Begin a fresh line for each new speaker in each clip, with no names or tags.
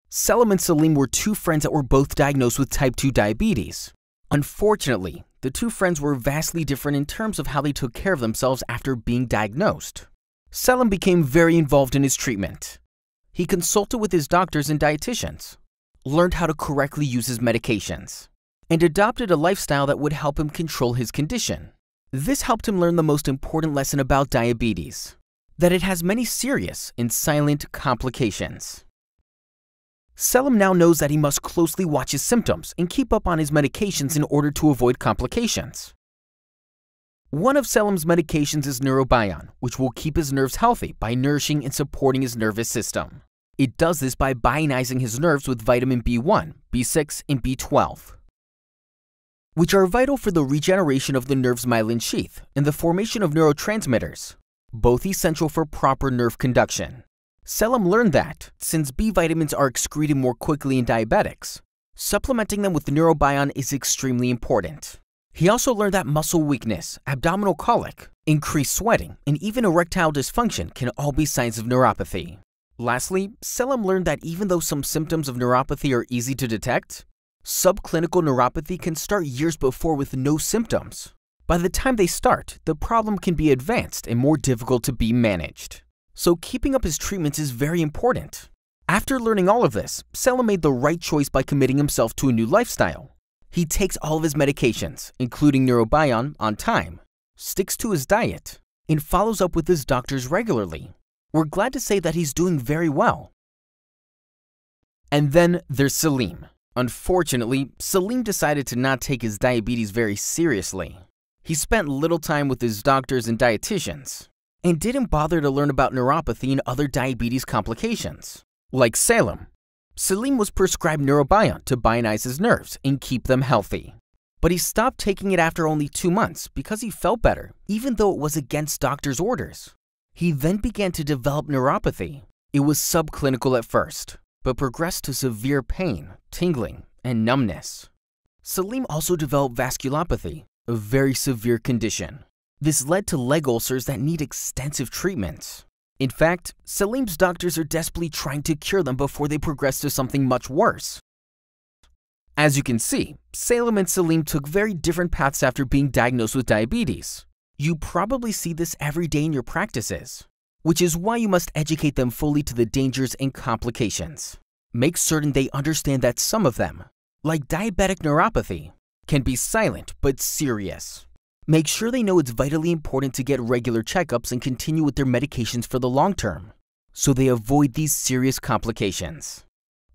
Selim and Salim were two friends that were both diagnosed with type 2 diabetes. Unfortunately, the two friends were vastly different in terms of how they took care of themselves after being diagnosed. Selim became very involved in his treatment. He consulted with his doctors and dietitians, learned how to correctly use his medications, and adopted a lifestyle that would help him control his condition. This helped him learn the most important lesson about diabetes, that it has many serious and silent complications. Selim now knows that he must closely watch his symptoms and keep up on his medications in order to avoid complications. One of Selim's medications is Neurobion, which will keep his nerves healthy by nourishing and supporting his nervous system. It does this by bionizing his nerves with vitamin B1, B6, and B12, which are vital for the regeneration of the nerve's myelin sheath and the formation of neurotransmitters, both essential for proper nerve conduction. Selim learned that, since B vitamins are excreted more quickly in diabetics, supplementing them with Neurobion is extremely important. He also learned that muscle weakness, abdominal colic, increased sweating, and even erectile dysfunction can all be signs of neuropathy. Lastly, Selim learned that even though some symptoms of neuropathy are easy to detect, subclinical neuropathy can start years before with no symptoms. By the time they start, the problem can be advanced and more difficult to be managed. So keeping up his treatments is very important. After learning all of this, Selim made the right choice by committing himself to a new lifestyle. He takes all of his medications, including Neurobion, on time, sticks to his diet, and follows up with his doctors regularly. We're glad to say that he's doing very well. And then there's Salim. Unfortunately, Salim decided to not take his diabetes very seriously. He spent little time with his doctors and dietitians, and didn't bother to learn about neuropathy and other diabetes complications. Like Selim, Salim was prescribed Neurobion to bionize his nerves and keep them healthy. But he stopped taking it after only 2 months because he felt better, even though it was against doctor's orders. He then began to develop neuropathy. It was subclinical at first, but progressed to severe pain, tingling, and numbness. Salim also developed vasculopathy, a very severe condition. This led to leg ulcers that need extensive treatments. In fact, Salim's doctors are desperately trying to cure them before they progress to something much worse. As you can see, Selim and Salim took very different paths after being diagnosed with diabetes. You probably see this every day in your practices, which is why you must educate them fully to the dangers and complications. Make certain they understand that some of them, like diabetic neuropathy, can be silent but serious. Make sure they know it's vitally important to get regular checkups and continue with their medications for the long term, so they avoid these serious complications.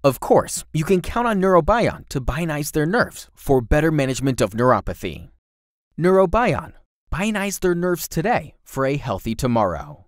Of course, you can count on Neurobion to bionize their nerves for better management of neuropathy. Neurobion, bionize their nerves today for a healthy tomorrow.